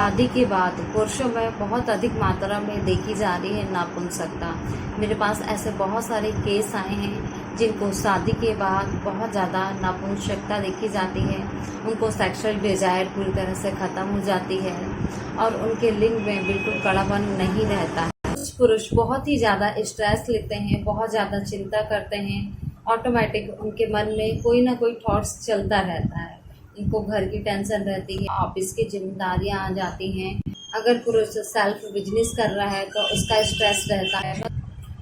शादी के बाद पुरुषों में बहुत अधिक मात्रा में देखी जा रही है नापुंसकता। मेरे पास ऐसे बहुत सारे केस आए हैं जिनको शादी के बाद बहुत ज़्यादा नापुंसकता देखी जाती है। उनको सेक्सुअल डिज़ायर पूरी तरह से ख़त्म हो जाती है और उनके लिंग में बिल्कुल कड़ापन नहीं रहता है। कुछ पुरुष बहुत ही ज़्यादा स्ट्रेस लेते हैं, बहुत ज़्यादा चिंता करते हैं। ऑटोमेटिक उनके मन में कोई ना कोई थॉट्स चलता रहता है। उनको घर की टेंशन रहती है, ऑफिस की जिम्मेदारियां आ जाती हैं। अगर पुरुष सेल्फ बिजनेस कर रहा है तो उसका स्ट्रेस रहता है।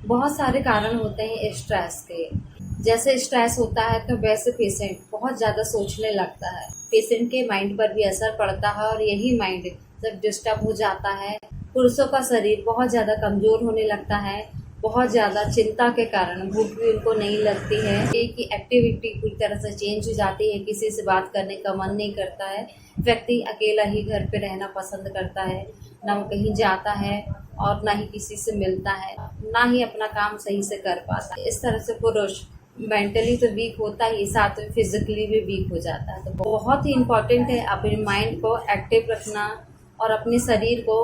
बहुत सारे कारण होते हैं स्ट्रेस के। जैसे स्ट्रेस होता है तो वैसे पेशेंट बहुत ज़्यादा सोचने लगता है। पेशेंट के माइंड पर भी असर पड़ता है और यही माइंड जब डिस्टर्ब हो जाता है, पुरुषों का शरीर बहुत ज़्यादा कमज़ोर होने लगता है। बहुत ज़्यादा चिंता के कारण भूख भी उनको नहीं लगती है। एक ही एक्टिविटी पूरी तरह से चेंज हो जाती है, किसी से बात करने का मन नहीं करता है। व्यक्ति अकेला ही घर पे रहना पसंद करता है, ना वो कहीं जाता है और ना ही किसी से मिलता है, ना ही अपना काम सही से कर पाता है। इस तरह से पुरुष मेंटली तो वीक होता ही, साथ में फिजिकली भी वीक हो जाता है। तो बहुत ही इम्पोर्टेंट है अपने माइंड को एक्टिव रखना और अपने शरीर को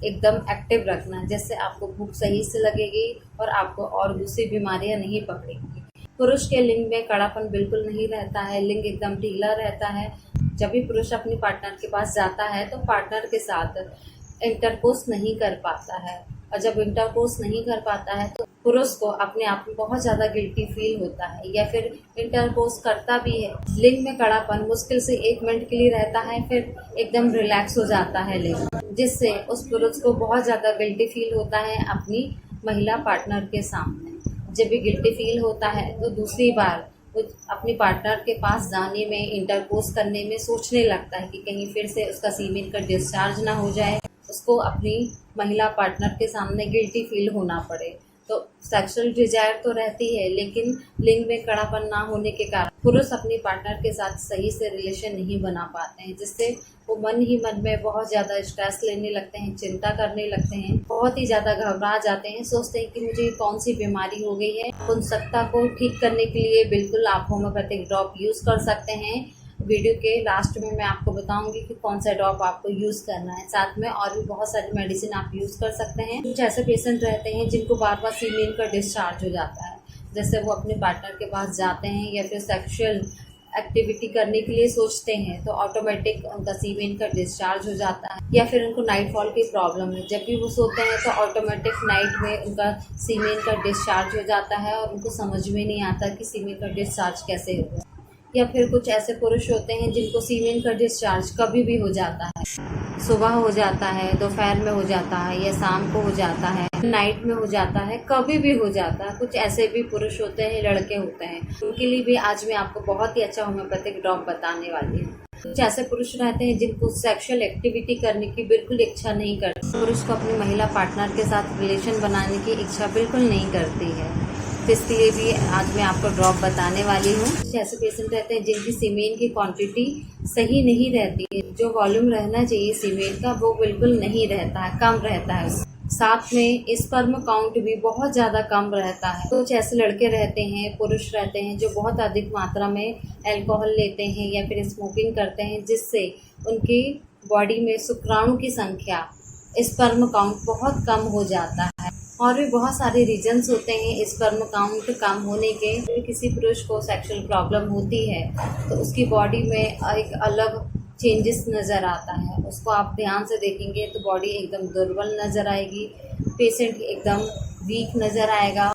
एकदम एक्टिव रखना, जिससे आपको भूख सही से लगेगी और आपको और दूसरी बीमारियां नहीं पकड़ेंगी। पुरुष के लिंग में कड़ापन बिल्कुल नहीं रहता है, लिंग एकदम ढीला रहता है। जब भी पुरुष अपनी पार्टनर के पास जाता है तो पार्टनर के साथ इंटरकोर्स नहीं कर पाता है, और जब इंटरकोर्स नहीं कर पाता है तो पुरुष को अपने आप में बहुत ज़्यादा गिल्टी फील होता है, या फिर इंटरकोर्स करता भी है। लिंग में कड़ापन मुश्किल से 1 मिनट के लिए रहता है, फिर एकदम रिलैक्स हो जाता है लिंग, जिससे उस पुरुष को बहुत ज़्यादा गिल्टी फील होता है अपनी महिला पार्टनर के सामने। जब भी गिल्टी फील होता है तो दूसरी बार वो अपनी पार्टनर के पास जाने में, इंटरकोर्स करने में सोचने लगता है कि कहीं फिर से उसका सीमेन का डिस्चार्ज ना हो जाए, उसको अपनी महिला पार्टनर के सामने गिल्टी फील होना पड़े। तो सेक्सुअल डिजायर तो रहती है, लेकिन लिंग में कड़ापन ना होने के कारण पुरुष अपनी पार्टनर के साथ सही से रिलेशन नहीं बना पाते हैं, जिससे वो मन ही मन में बहुत ज़्यादा स्ट्रेस लेने लगते हैं, चिंता करने लगते हैं, बहुत ही ज़्यादा घबरा जाते हैं, सोचते हैं कि मुझे कौन सी बीमारी हो गई है। नपुंसकता को ठीक करने के लिए बिल्कुल आप होम्योपैथिक ड्रॉप यूज़ कर सकते हैं। वीडियो के लास्ट में मैं आपको बताऊंगी कि कौन सा ड्रॉप आपको यूज़ करना है। साथ में और भी बहुत सारी मेडिसिन आप यूज़ कर सकते हैं। कुछ ऐसे पेशेंट रहते हैं जिनको बार बार सीमेन का डिस्चार्ज हो जाता है, जैसे वो अपने पार्टनर के पास जाते हैं या फिर सेक्सुअल एक्टिविटी करने के लिए सोचते हैं तो ऑटोमेटिक उनका सीमेन का डिस्चार्ज हो जाता है, या फिर उनको नाइटफॉल की प्रॉब्लम है। जब भी वो सोते हैं तो ऑटोमेटिक नाइट में उनका सीमेन का डिस्चार्ज हो जाता है और उनको समझ में नहीं आता कि सीमेन का डिस्चार्ज कैसे होगा। या फिर कुछ ऐसे पुरुष होते हैं जिनको सीमेन का डिस्चार्ज कभी भी हो जाता है, सुबह हो जाता है, दोपहर में हो जाता है, या शाम को हो जाता है, नाइट में हो जाता है, कभी भी हो जाता है। कुछ ऐसे भी पुरुष होते हैं, लड़के होते हैं, उनके लिए भी आज मैं आपको बहुत ही अच्छा होम्योपैथिक ड्रॉप बताने वाली हूँ। कुछ ऐसे पुरुष रहते हैं जिनको सेक्सुअल एक्टिविटी करने की बिल्कुल इच्छा नहीं करती। पुरुष को अपनी महिला पार्टनर के साथ रिलेशन बनाने की इच्छा बिल्कुल नहीं करती है, तो इसके लिए भी आज मैं आपको ड्रॉप बताने वाली हूँ। ऐसे पेशेंट रहते हैं जिनकी सीमेन की क्वांटिटी सही नहीं रहती है, जो वॉल्यूम रहना चाहिए सीमेन का वो बिल्कुल नहीं रहता है, कम रहता है। साथ में स्पर्म काउंट भी बहुत ज़्यादा कम रहता है। कुछ ऐसे लड़के रहते हैं, पुरुष रहते हैं जो बहुत अधिक मात्रा में अल्कोहल लेते हैं या फिर स्मोकिंग करते हैं, जिससे उनकी बॉडी में शुक्राणु की संख्या, स्पर्म काउंट बहुत कम हो जाता है। और भी बहुत सारे रीजंस होते हैं स्पर्म काउंट कम होने के। किसी पुरुष को सेक्सुअल प्रॉब्लम होती है तो उसकी बॉडी में एक अलग चेंजेस नज़र आता है। उसको आप ध्यान से देखेंगे तो बॉडी एकदम दुर्बल नज़र आएगी, पेशेंट एकदम वीक नज़र आएगा,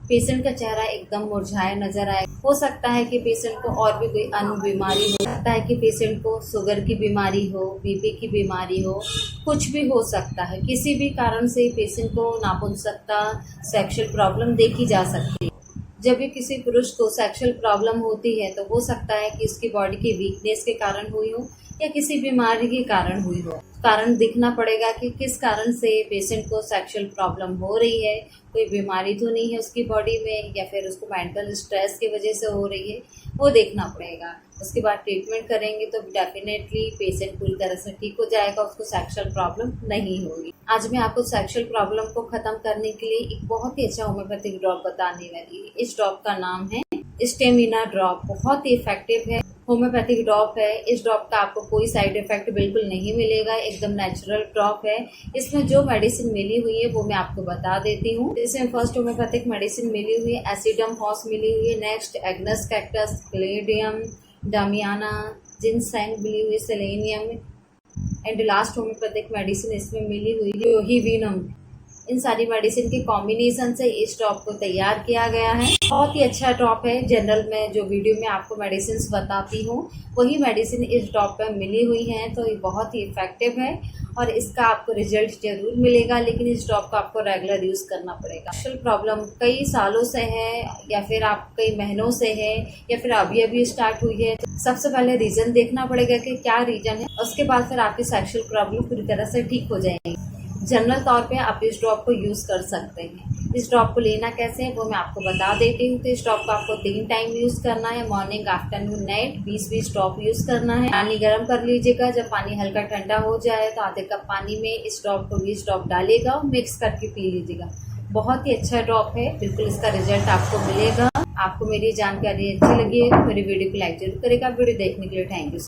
पेशेंट का चेहरा एकदम मुरझाया नजर आए। हो सकता है कि पेशेंट को और भी कोई अन्य बीमारी हो सकता है, कि पेशेंट को शुगर की बीमारी हो, बीपी की बीमारी हो, कुछ भी हो सकता है। किसी भी कारण से पेशेंट को नापुंसकता, सेक्सुअल प्रॉब्लम देखी जा सकती है। जब भी किसी पुरुष को सेक्सुअल प्रॉब्लम होती है तो हो सकता है कि उसकी बॉडी की वीकनेस के कारण हुई हो या किसी बीमारी के कारण हुई हो। कारण दिखना पड़ेगा कि किस कारण से पेशेंट को सेक्सुअल प्रॉब्लम हो रही है, कोई बीमारी तो नहीं है उसकी बॉडी में, या फिर उसको मेंटल स्ट्रेस की वजह से हो रही है, वो देखना पड़ेगा। उसके बाद ट्रीटमेंट करेंगे तो डेफिनेटली पेशेंट पूरी तरह से ठीक हो जाएगा, उसको सेक्सुअल प्रॉब्लम नहीं होगी। आज मैं आपको सेक्सुअल प्रॉब्लम को ख़त्म करने के लिए एक बहुत ही अच्छा होम्योपैथिक ड्रॉप बताने वाली है। इस ड्रॉप का नाम है स्टेमिना ड्रॉप। बहुत ही इफेक्टिव है, होम्योपैथिक ड्रॉप है। इस ड्रॉप का आपको कोई साइड इफेक्ट बिल्कुल नहीं मिलेगा, एकदम नेचुरल ड्रॉप है। इसमें जो मेडिसिन मिली हुई है वो मैं आपको बता देती हूँ। इसमें फर्स्ट होम्योपैथिक मेडिसिन मिली हुई है एसिडम हॉस मिली हुई है, नेक्स्ट एग्नस कैक्टस, क्लेडियम, डामियाना, जिनसेंग मिली हुई, selenium and last homeopathic medicine इसमें मिली हुई है योहिविनम। इन सारी मेडिसिन के कॉम्बिनेशन से इस ड्रॉप को तैयार किया गया है। बहुत ही अच्छा ड्रॉप है। जनरल में जो वीडियो में आपको मेडिसिन बताती हूँ वही मेडिसिन इस ड्रॉप पे मिली हुई हैं, तो ये बहुत ही इफेक्टिव है और इसका आपको रिजल्ट जरूर मिलेगा, लेकिन इस ड्रॉप को आपको रेगुलर यूज़ करना पड़ेगा। एक्चुअल प्रॉब्लम कई सालों से है या फिर आप कई महीनों से है या फिर अभी अभी स्टार्ट हुई है, तो सबसे पहले रीज़न देखना पड़ेगा कि क्या रीज़न है, उसके बाद फिर आपकी सेक्सुअल प्रॉब्लम पूरी तरह से ठीक हो जाएगी। जनरल तौर पे आप इस ड्रॉप को यूज़ कर सकते हैं। इस ड्रॉप को लेना कैसे है वो मैं आपको बता देती हूँ। तो इस ड्रॉप को आपको 3 टाइम यूज़ करना है, morning, afternoon, night. 20-20 drop use करना है। पानी गर्म कर लीजिएगा, जब पानी हल्का ठंडा हो जाए तो आधे कप पानी में इस ड्रॉप को 20 ड्रॉप डालिएगा और मिक्स करके पी लीजिएगा। बहुत ही अच्छा ड्रॉप है, बिल्कुल इसका रिजल्ट आपको मिलेगा। आपको मेरी जानकारी अच्छी लगी है तो मेरी वीडियो को लाइक जरूर करेगा। वीडियो देखने के लिए थैंक यू।